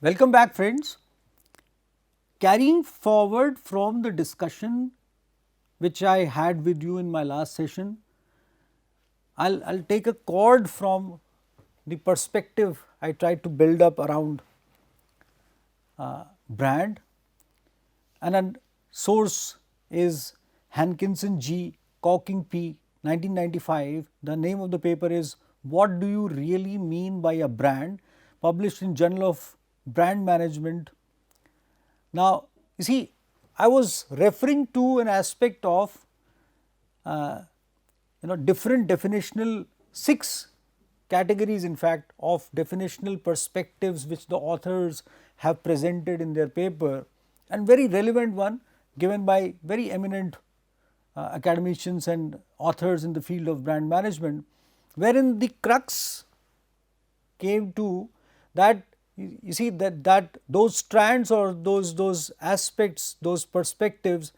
Welcome back, friends. Carrying forward from the discussion which I had with you in my last session, I'll take a chord from the perspective I tried to build up around brand, and a source is Hankinson G. Cocking P. 1995. The name of the paper is "What Do You Really Mean by a Brand?" published in Journal of Brand Management. Now, you see, I was referring to an aspect of different definitional 6 categories, in fact, of definitional perspectives which the authors have presented in their paper, and very relevant one given by very eminent academicians and authors in the field of brand management, wherein the crux came to that you see that those strands or those aspects, those perspectives,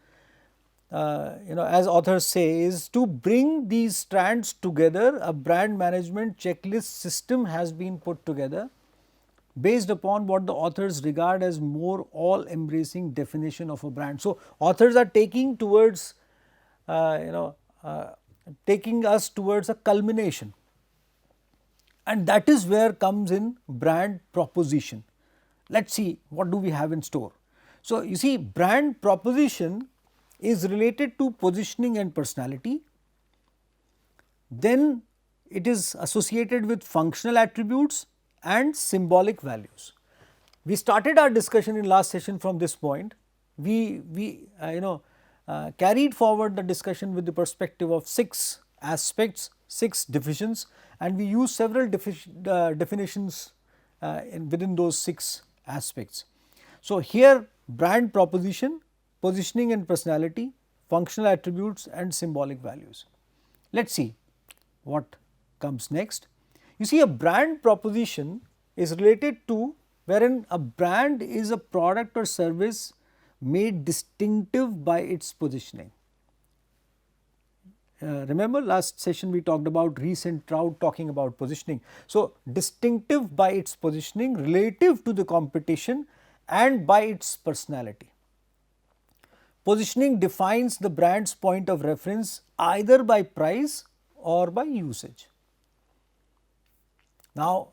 as authors say, is to bring these strands together. A brand management checklist system has been put together based upon what the authors regard as more all embracing definition of a brand. So, authors are taking towards taking us towards a culmination, and that is where comes in brand proposition. Let us see what do we have in store. So, you see, brand proposition is related to positioning and personality, then it is associated with functional attributes and symbolic values. We started our discussion in last session from this point. We carried forward the discussion with the perspective of 6 aspects, 6 divisions, and we used several definitions within those 6 aspects. So, here brand proposition, positioning and personality, functional attributes and symbolic values. Let us see what comes next. You see, a brand proposition is related to wherein a brand is a product or service made distinctive by its positioning. Remember last session we talked about Rees and Trout talking about positioning. So, distinctive by its positioning, relative to the competition and by its personality. Positioning defines the brand's point of reference either by price or by usage. Now,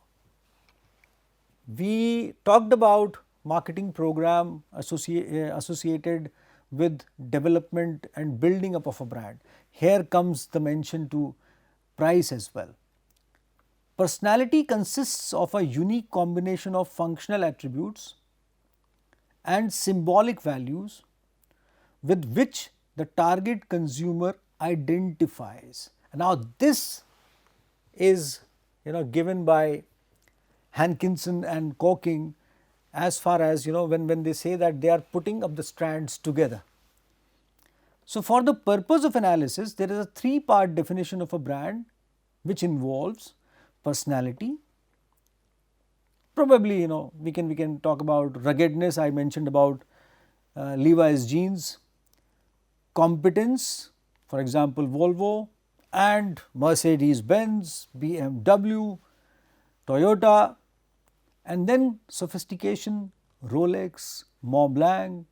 we talked about marketing program associated with development and building up of a brand. Here comes the mention to price as well. Personality consists of a unique combination of functional attributes and symbolic values with which the target consumer identifies. Now, this is given by Hankinson and Cocking as far as when they say that they are putting up the strands together. So, for the purpose of analysis, there is a 3-part definition of a brand which involves personality. Probably we can talk about ruggedness. I mentioned about Levi's jeans, competence, for example Volvo, and Mercedes Benz, BMW, Toyota, and then sophistication, Rolex, Mont Blanc,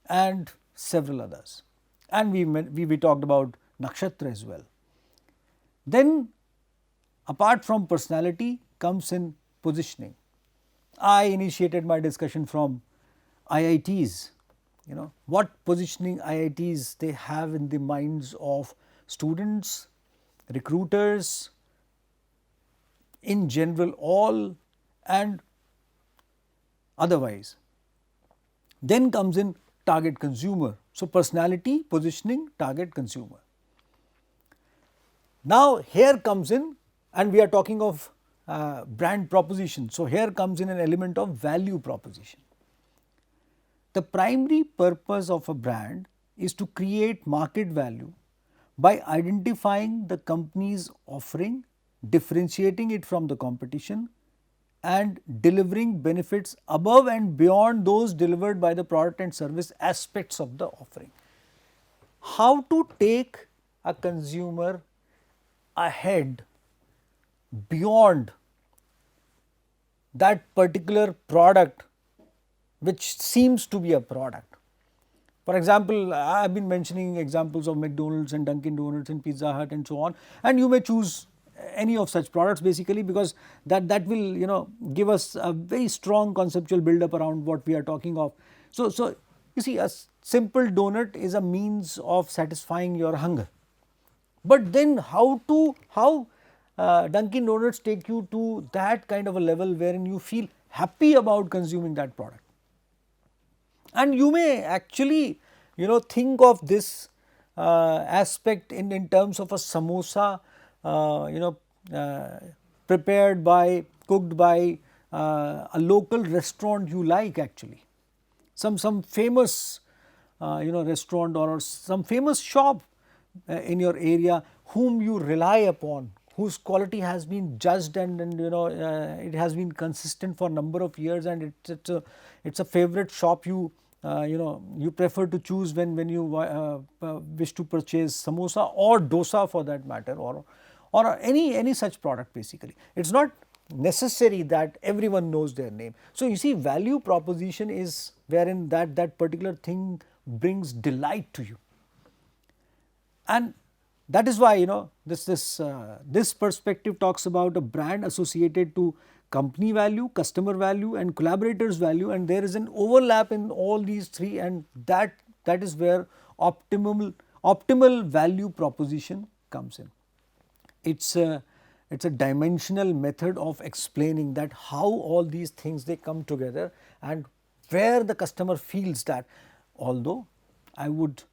and several others. And we talked about Nakshatra as well. Then, apart from personality comes in positioning. I initiated my discussion from IITs. What positioning IITs they have in the minds of students, recruiters, in general all, and otherwise. Then comes in target consumer. So, personality, positioning, target consumer. Now, here comes in, and we are talking of brand proposition. So, here comes in an element of value proposition. The primary purpose of a brand is to create market value by identifying the company's offering, differentiating it from the competition, and delivering benefits above and beyond those delivered by the product and service aspects of the offering. How to take a consumer ahead beyond that particular product which seems to be a product. For example, I have been mentioning examples of McDonald's and Dunkin' Donuts and Pizza Hut and so on, and you may choose any of such products basically, because that will give us a very strong conceptual build up around what we are talking of. So you see, a simple donut is a means of satisfying your hunger, but then how Dunkin' Donuts take you to that kind of a level wherein you feel happy about consuming that product. And you may actually think of this aspect in terms of a samosa prepared by, cooked by a local restaurant you like, actually some famous restaurant or some famous shop in your area whom you rely upon, whose quality has been judged and it has been consistent for a number of years, and it's a favorite shop you you prefer to choose when you wish to purchase samosa or dosa for that matter, or any such product basically. It's not necessary that everyone knows their name. So you see, value proposition is wherein that particular thing brings delight to you, and that is why this perspective talks about a brand associated to company value, customer value and collaborators value, and there is an overlap in all these three, and that is where optimal value proposition comes in. It's a dimensional method of explaining that how all these things they come together and where the customer feels that. Although I would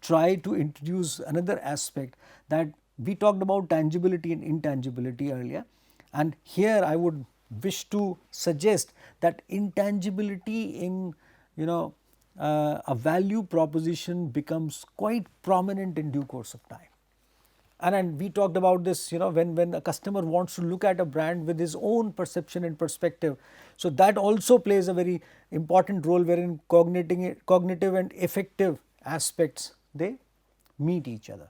try to introduce another aspect, that we talked about tangibility and intangibility earlier, and here I would wish to suggest that intangibility in a value proposition becomes quite prominent in due course of time. And we talked about this when a customer wants to look at a brand with his own perception and perspective. So that also plays a very important role, wherein cognitive and affective aspects they meet each other.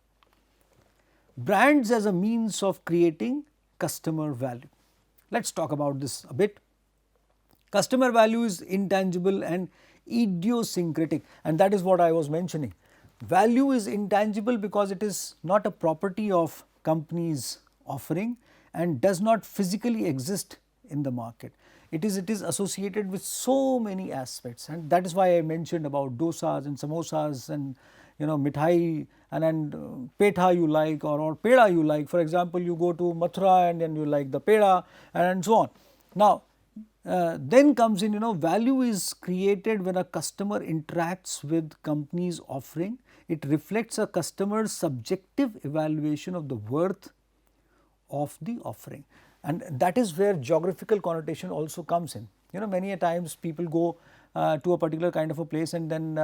Brands as a means of creating customer value. Let us talk about this a bit. Customer value is intangible and idiosyncratic, and that is what I was mentioning. Value is intangible because it is not a property of company's offering and does not physically exist in the market. It is associated with so many aspects, and that is why I mentioned about dosas and samosas and mithai and petha you like or peda you like. For example, you go to Mathura and then you like the peda and so on. Now then comes in value is created when a customer interacts with company's offering. It reflects a customer's subjective evaluation of the worth of the offering, and that is where geographical connotation also comes in. Many a times people go to a particular kind of a place, and then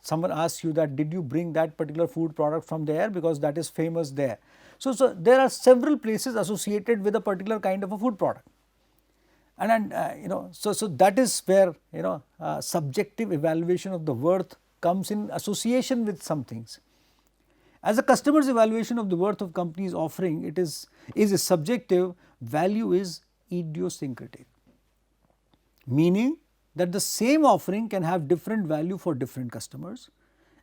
someone asks you that, did you bring that particular food product from there because that is famous there. So there are several places associated with a particular kind of a food product, and so that is where subjective evaluation of the worth comes in association with some things. As a customer's evaluation of the worth of company's offering, it is subjective. Value is idiosyncratic, meaning that the same offering can have different value for different customers.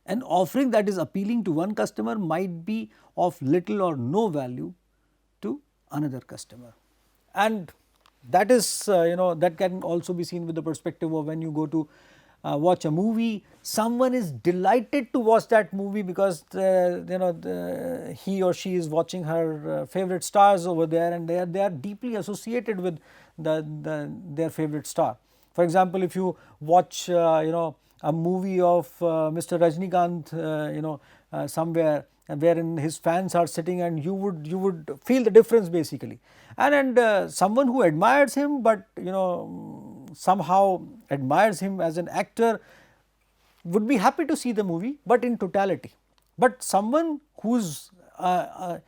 An offering that is appealing to one customer might be of little or no value to another customer, and that is that can also be seen with the perspective of when you go to watch a movie. Someone is delighted to watch that movie because he or she is watching her favorite stars over there, and they are deeply associated with their favorite star. For example, if you watch a movie of Mr. Rajnikant somewhere wherein his fans are sitting, and you would feel the difference basically, and someone who admires him but somehow admires him as an actor would be happy to see the movie, but in totality. But someone who is a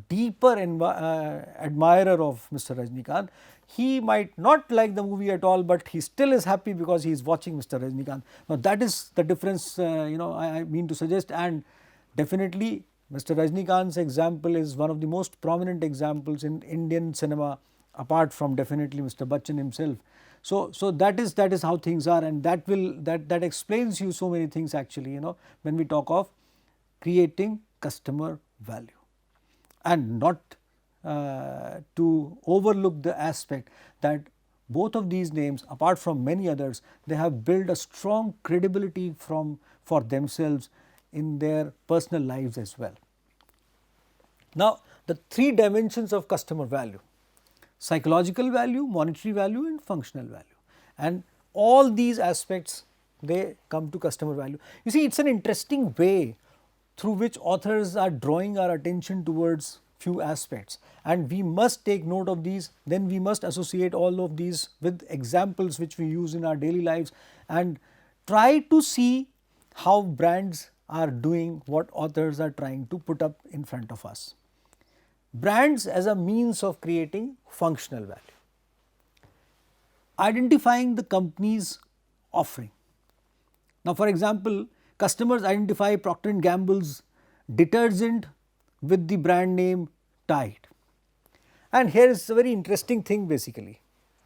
deeper admirer of Mr. Rajnikant, he might not like the movie at all, but he still is happy because he is watching Mr. Rajnikant. Now that is the difference I mean to suggest, and definitely Mr. Rajnikant's example is one of the most prominent examples in Indian cinema, apart from definitely Mr. Bachchan himself. So that is how things are, and that explains you so many things actually, when we talk of creating customer value, and not to overlook the aspect that both of these names, apart from many others, they have built a strong credibility for themselves in their personal lives as well. Now, the three dimensions of customer value: psychological value, monetary value and functional value, and all these aspects, they come to customer value. You see, it is an interesting way through which authors are drawing our attention towards few aspects, and we must take note of these. Then we must associate all of these with examples which we use in our daily lives, and try to see how brands are doing what authors are trying to put up in front of us. Brands as a means of creating functional value. Identifying the company's offering. Now, for example, customers identify Procter & Gamble's detergent with the brand name Tide. And here is a very interesting thing basically,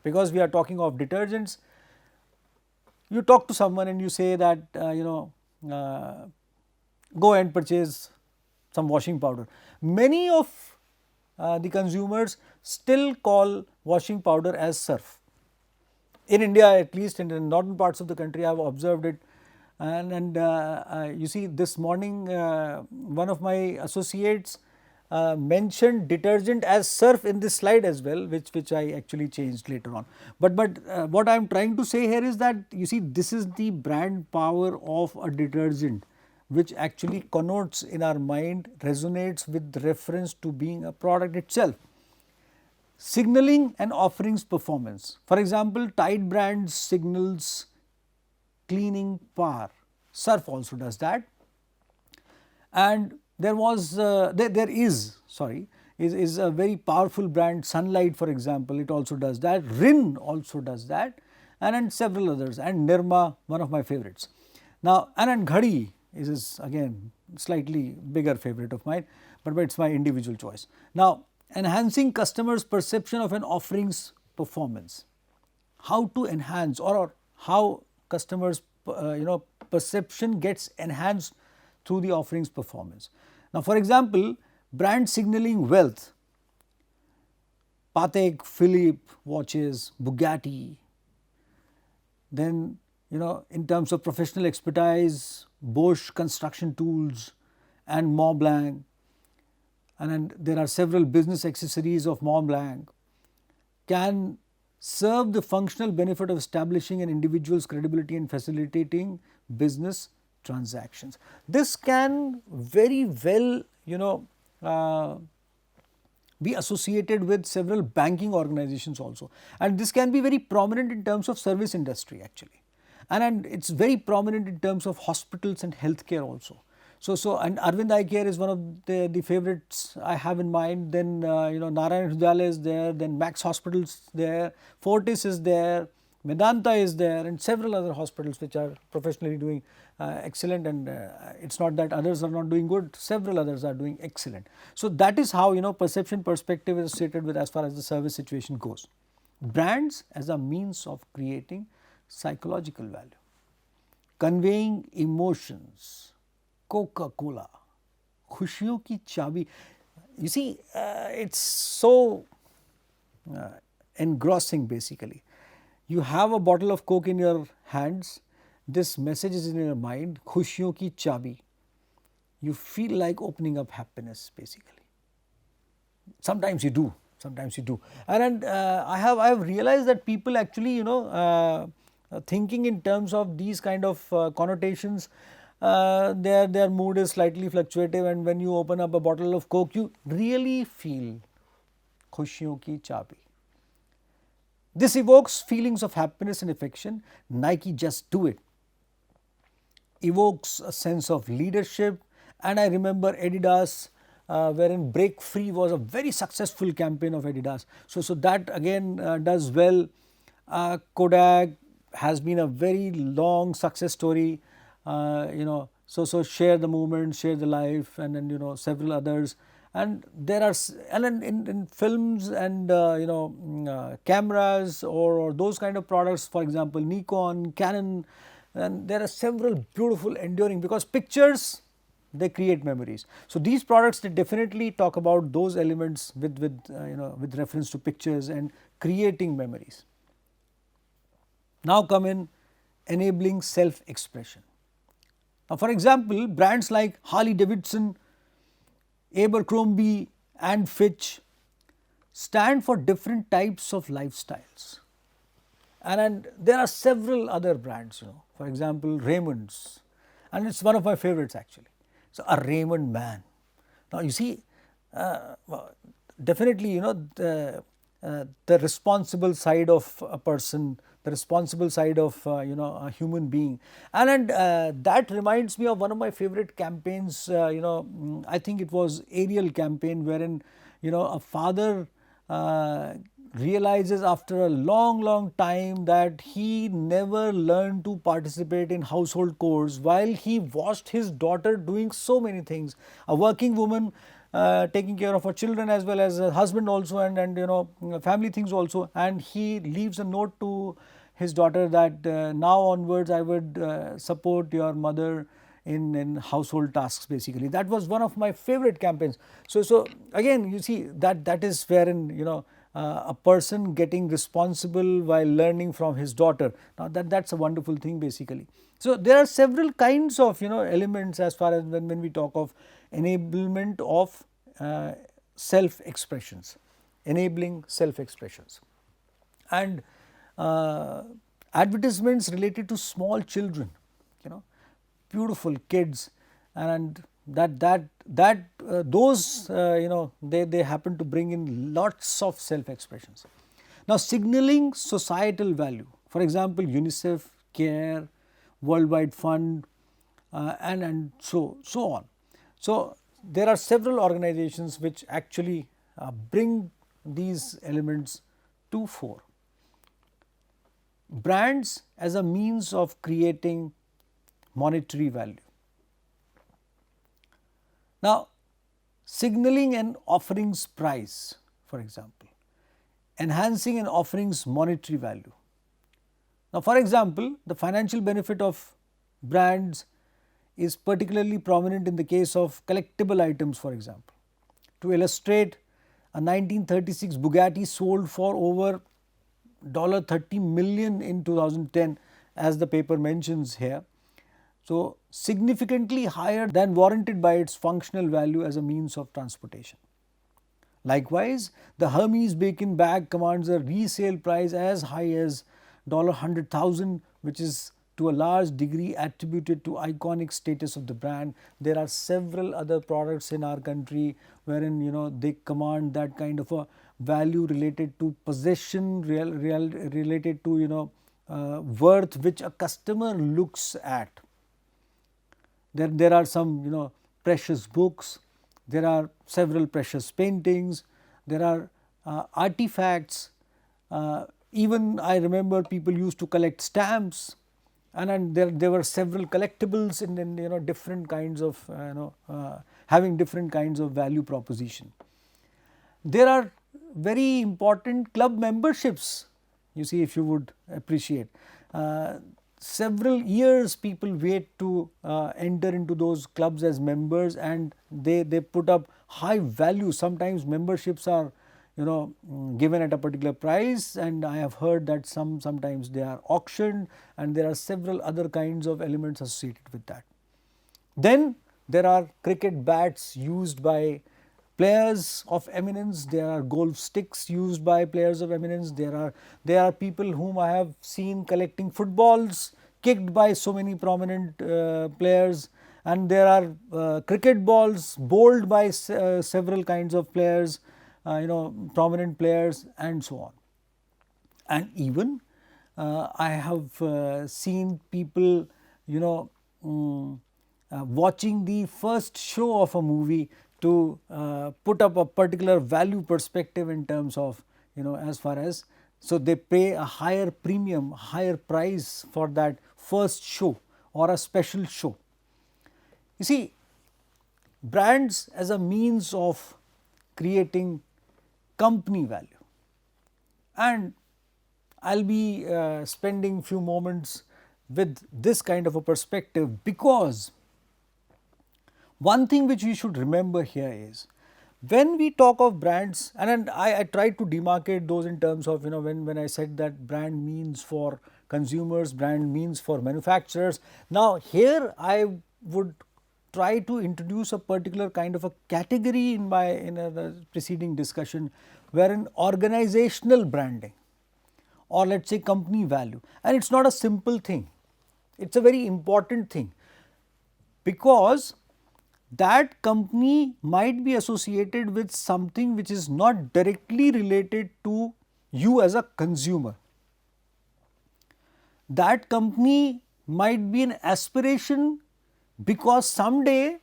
because we are talking of detergents. You talk to someone and you say that go and purchase some washing powder. Many of the consumers still call washing powder as surf. In India, at least in the northern parts of the country, I have observed it. And you see, this morning one of my associates mentioned detergent as surf in this slide as well, which I actually changed later on. But what I am trying to say here is that, you see, this is the brand power of a detergent, which actually connotes in our mind, resonates with reference to being a product itself. Signaling and offerings performance. For example, Tide brand signals cleaning power. Surf also does that. And there is a very powerful brand, Sunlight, for example, it also does that. Rin also does that, and several others, and Nirma, one of my favorites. Now, and Ghadi is again slightly bigger favorite of mine, but it is my individual choice. Now, enhancing customers' perception of an offering's performance. How to enhance, or how customers' perception gets enhanced through the offering's performance. Now, for example, brand signaling wealth. Patek Philippe watches, Bugatti. Then, in terms of professional expertise, Bosch construction tools and Mont Blanc. And then there are several business accessories of Mont Blanc, can serve the functional benefit of establishing an individual's credibility and facilitating business transactions. This can very well, be associated with several banking organizations also, and this can be very prominent in terms of service industry actually, and it is very prominent in terms of hospitals and healthcare also. So and Arvind Eye Care is one of the favorites I have in mind. Then Narayan Hrudayalaya is there, then Max Hospitals there, Fortis is there, Medanta is there, and several other hospitals which are professionally doing excellent, and it is not that others are not doing good, several others are doing excellent. So that is how perception perspective is associated with as far as the service situation goes. Brands as a means of creating psychological value, conveying emotions. Coca-Cola, खुशियों की चाबी. You see, it's so engrossing basically. You have a bottle of Coke in your hands, this message is in your mind, खुशियों की चाबी. You feel like opening up happiness basically. Sometimes you do, and I have realized that people actually thinking in terms of these kind of connotations, their mood is slightly fluctuative, and when you open up a bottle of Coke, you really feel खुशियों की चाबी. This evokes feelings of happiness and affection. Nike Just Do It evokes a sense of leadership, and I remember Adidas, wherein Break Free was a very successful campaign of Adidas. So that again does well. Kodak has been a very long success story. So Share the Movement, Share the Life, and then several others. And there are and in films and cameras or those kind of products, for example Nikon, Canon, and there are several beautiful enduring, because pictures, they create memories. So these products, they definitely talk about those elements with reference to pictures and creating memories. Now come in enabling self expression. Now for example, brands like Harley Davidson, Abercrombie and Fitch stand for different types of lifestyles. And there are several other brands, for example Raymond's, and it is one of my favorites actually. So a Raymond man. Now you see, well, definitely the responsible side of a person, the responsible side of a human being, and that reminds me of one of my favorite campaigns. I think it was Ariel campaign, wherein a father realizes after a long time that he never learned to participate in household chores while he watched his daughter doing so many things. A working woman taking care of her children as well as her husband also, and family things also, and he leaves a note to his daughter that now onwards I would support your mother in household tasks basically. That was one of my favorite campaigns. So again you see that is wherein a person getting responsible while learning from his daughter. Now that's a wonderful thing basically. So there are several kinds of elements as far as when we talk of enablement of self expressions, enabling self expressions, and advertisements related to small children, beautiful kids, and those they happen to bring in lots of self expressions. Now signaling societal value, for example UNICEF, CARE, World Wide Fund, and so on. So there are several organizations which actually bring these elements to fore. Brands as a means of creating monetary value. Now signaling an offering's price, for example, enhancing an offering's monetary value. Now for example, the financial benefit of brands is particularly prominent in the case of collectible items, for example. To illustrate, a 1936 Bugatti sold for over $30 million in 2010, as the paper mentions here. So significantly higher than warranted by its functional value as a means of transportation. Likewise, the Hermes Bacon bag commands a resale price as high as $100,000, which is to a large degree attributed to iconic status of the brand. There are several other products in our country wherein they command that kind of a value related to possession, related to worth which a customer looks at. There are some precious books, there are several precious paintings, there are artifacts. Even I remember people used to collect stamps, and there were several collectibles in different kinds of having different kinds of value proposition. There are very important club memberships, you see, if you would appreciate. Several years people wait to enter into those clubs as members, and they put up high value. Sometimes memberships are given at a particular price, and I have heard that sometimes they are auctioned, and there are several other kinds of elements associated with that. Then there are cricket bats used by players of eminence, there are golf sticks used by players of eminence, there are people whom I have seen collecting footballs kicked by so many prominent players, and there are cricket balls bowled by several kinds of players, prominent players, and so on. And even I have seen people watching the first show of a movie to put up a particular value perspective in terms of as far as, so they pay a higher premium, higher price for that first show or a special show. You see, brands as a means of creating company value. And I will be spending few moments with this kind of a perspective, because one thing which we should remember here is, when we talk of brands, and I tried to demarcate those in terms of, when I said that brand means for consumers, brand means for manufacturers. Now here I would try to introduce a particular kind of a category in a preceding discussion, wherein organizational branding, or let us say company value, and it is not a simple thing, it is a very important thing, because that company might be associated with something which is not directly related to you as a consumer. That company might be an aspiration, because someday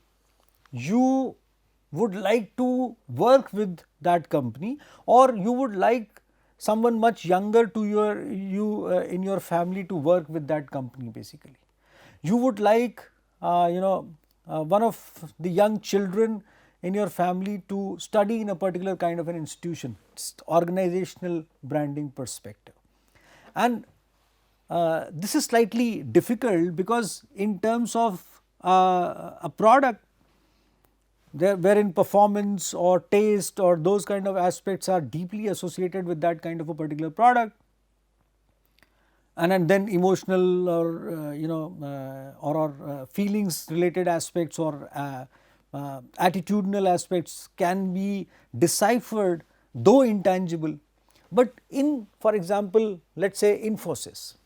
you would like to work with that company, or you would like someone much younger to you in your family to work with that company basically. You would like one of the young children in your family to study in a particular kind of an institution. It's organizational branding perspective. And this is slightly difficult, because in terms of a product, wherein performance or taste or those kind of aspects are deeply associated with that kind of a particular product, and then emotional or feelings related aspects or attitudinal aspects can be deciphered, though intangible. But in, for example, let us say Infosys,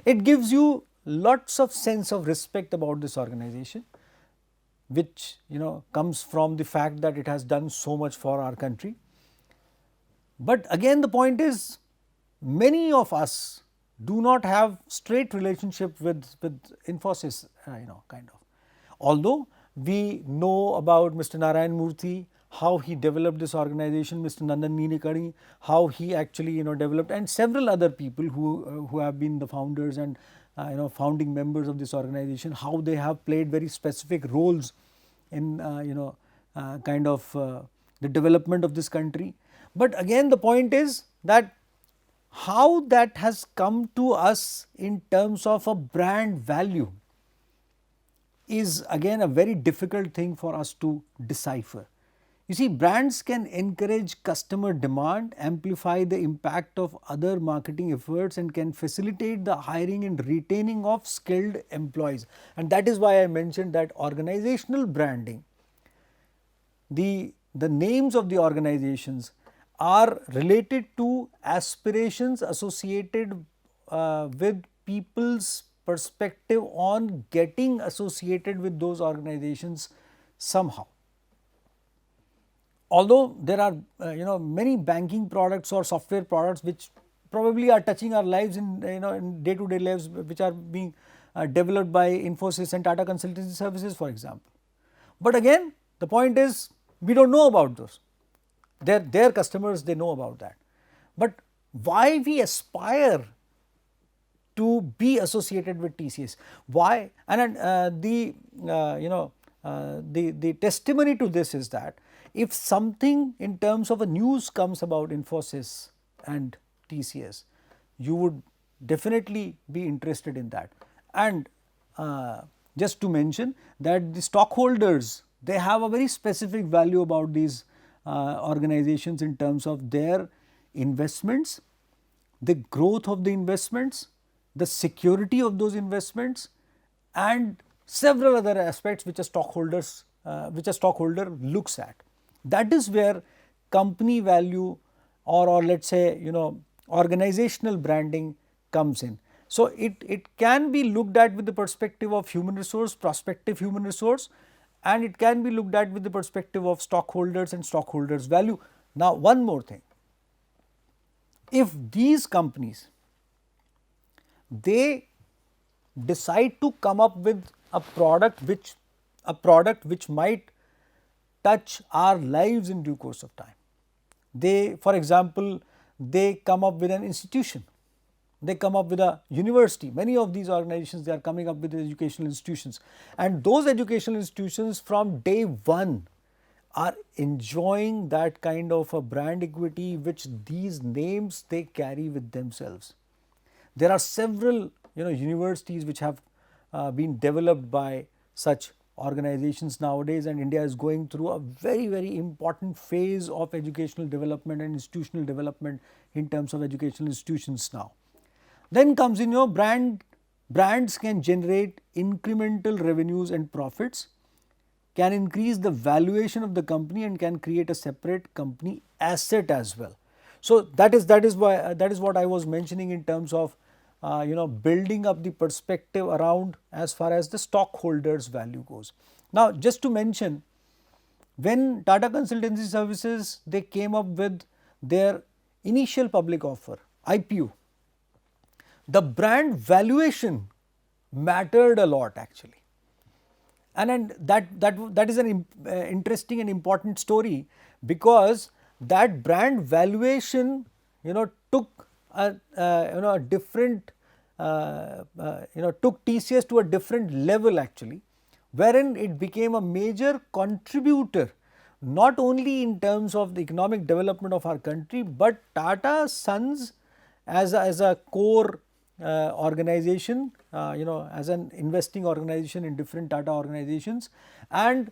it gives you lots of sense of respect about this organization, which comes from the fact that it has done so much for our country. But again, the point is, many of us do not have straight relationship with Infosys, kind of. Although we know about Mr. Narayan Murthy, how he developed this organization, Mr. Nandan Nilekani, how he actually developed, and several other people who have been the founders and founding members of this organization, how they have played very specific roles in the development of this country. But again, the point is that how that has come to us in terms of a brand value is again a very difficult thing for us to decipher. You see, brands can encourage customer demand, amplify the impact of other marketing efforts, and can facilitate the hiring and retaining of skilled employees. And that is why I mentioned that organizational branding, the names of the organizations are related to aspirations associated with people's perspective on getting associated with those organizations somehow. Although there are many banking products or software products which probably are touching our lives in day to day lives, which are being developed by Infosys and Tata Consultancy Services, for example. But again, the point is, we do not know about those. Their customers, they know about that. But why we aspire to be associated with TCS? Why? And the testimony to this is that if something in terms of a news comes about Infosys and TCS, you would definitely be interested in that. And just to mention that the stockholders, they have a very specific value about these organizations in terms of their investments, the growth of the investments, the security of those investments, and several other aspects which a stockholder looks at. That is where company value or let us say organizational branding comes in. So it can be looked at with the perspective of human resource, prospective human resource, and it can be looked at with the perspective of stockholders and stockholders value. Now one more thing, if these companies, they decide to come up with a product which might touch our lives in due course of time. They, for example, they come up with an institution, they come up with a university. Many of these organizations, they are coming up with educational institutions, and those educational institutions from day one are enjoying that kind of a brand equity which these names they carry with themselves. There are several universities which have been developed by such organizations nowadays, and India is going through a very important phase of educational development and institutional development in terms of educational institutions now. Then comes in brands can generate incremental revenues and profits, can increase the valuation of the company, and can create a separate company asset as well. So that is what I was mentioning in terms of building up the perspective around as far as the stockholders value goes. Now just to mention, when Tata Consultancy Services they came up with their initial public offer IPO, the brand valuation mattered a lot actually. And that is an interesting and important story, because that brand valuation took a different took TCS to a different level actually, wherein it became a major contributor not only in terms of the economic development of our country, but Tata Sons as a core organization, as an investing organization in different Tata organizations, and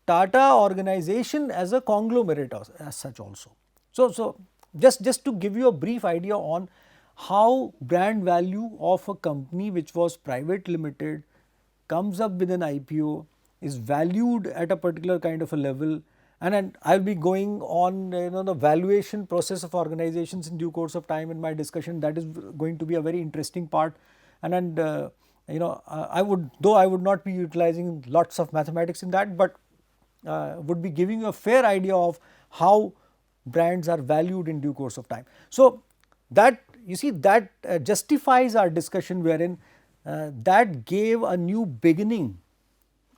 Tata organization as a conglomerate as such also. So just to give you a brief idea on how brand value of a company which was private limited comes up with an IPO, is valued at a particular kind of a level, and I will be going on the valuation process of organizations in due course of time in my discussion. That is going to be a very interesting part, and I would not be utilizing lots of mathematics in that, but would be giving you a fair idea of how brands are valued in due course of time. So that you see that justifies our discussion, wherein that gave a new beginning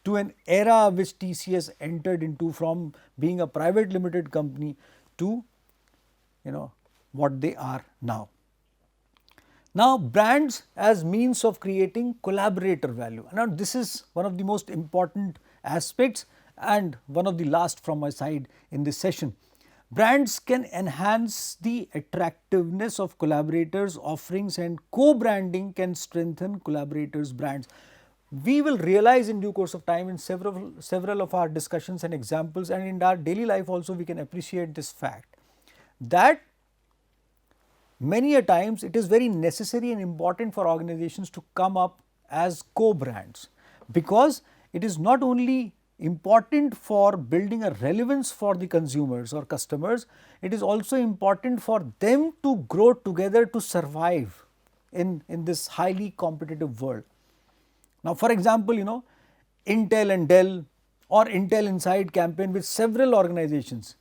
to an era which TCS entered into, from being a private limited company to what they are now. Now brands as means of creating collaborator value. Now this is one of the most important aspects and one of the last from my side in this session. Brands can enhance the attractiveness of collaborators' offerings, and co-branding can strengthen collaborators' brands. We will realize in due course of time in several of our discussions and examples, and in our daily life also we can appreciate this fact, that many a times it is very necessary and important for organizations to come up as co-brands, because it is not only important for building a relevance for the consumers or customers, it is also important for them to grow together to survive in this highly competitive world. Now for example, Intel and Dell, or Intel Inside campaign with several organizations,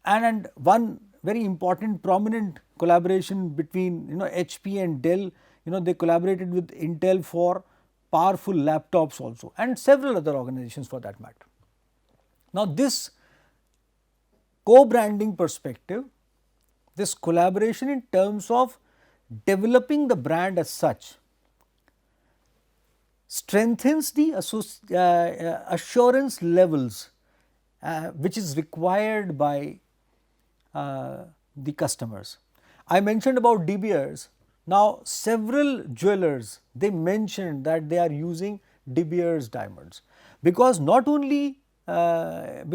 and one very important prominent collaboration between HP and Dell, they collaborated with Intel for powerful laptops also, and several other organizations for that matter. Now this co-branding perspective, this collaboration in terms of developing the brand as such, strengthens the assurance levels which is required by the customers. I mentioned about De Beers. Now several jewelers, they mentioned that they are using De Beers diamonds, because not only the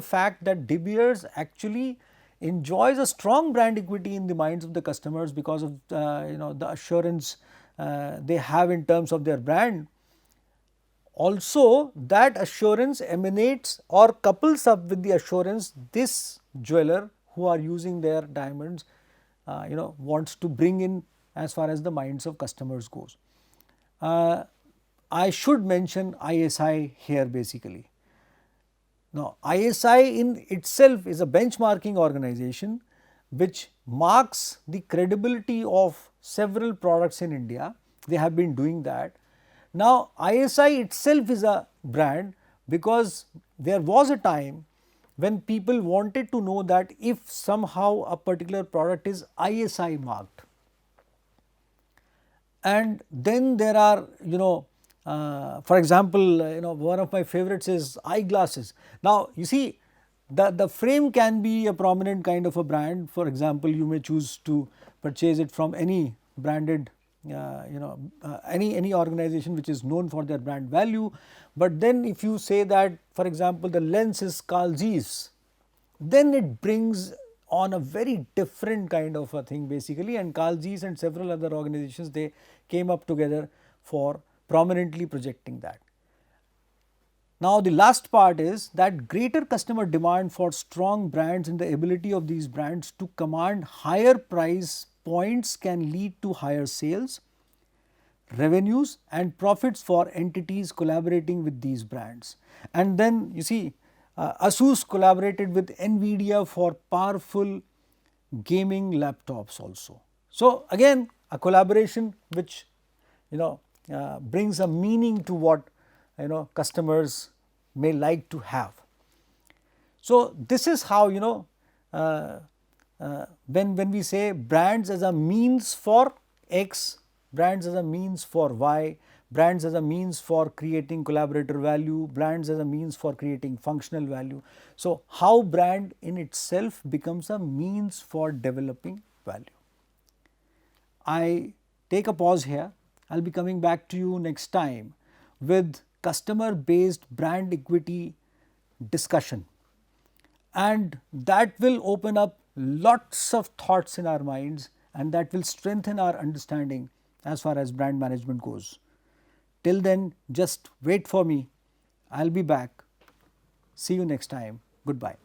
fact that De Beers actually enjoys a strong brand equity in the minds of the customers because of the assurance they have in terms of their brand. Also that assurance emanates or couples up with the assurance this jeweler who are using their diamonds wants to bring in as far as the minds of customers goes. I should mention ISI here basically. Now ISI in itself is a benchmarking organization which marks the credibility of several products in India. They have been doing that. Now ISI itself is a brand, because there was a time when people wanted to know that if somehow a particular product is ISI marked, and then there are For example, one of my favorites is eyeglasses. Now, you see, the frame can be a prominent kind of a brand. For example, you may choose to purchase it from any branded, any organization which is known for their brand value. But then if you say that, for example, the lens is Carl Zeiss, then it brings on a very different kind of a thing basically, and Carl Zeiss and several other organizations, they came up together for prominently projecting that. Now, the last part is that greater customer demand for strong brands and the ability of these brands to command higher price points can lead to higher sales, revenues and profits for entities collaborating with these brands. And then you see, Asus collaborated with NVIDIA for powerful gaming laptops also. So, again a collaboration which brings a meaning to what customers may like to have. So, this is how when we say brands as a means for X, brands as a means for Y, brands as a means for creating collaborator value, brands as a means for creating functional value. So, how brand in itself becomes a means for developing value. I take a pause here. I will be coming back to you next time with customer based brand equity discussion, and that will open up lots of thoughts in our minds, and that will strengthen our understanding as far as brand management goes. Till then, just wait for me. I will be back. See you next time. Goodbye.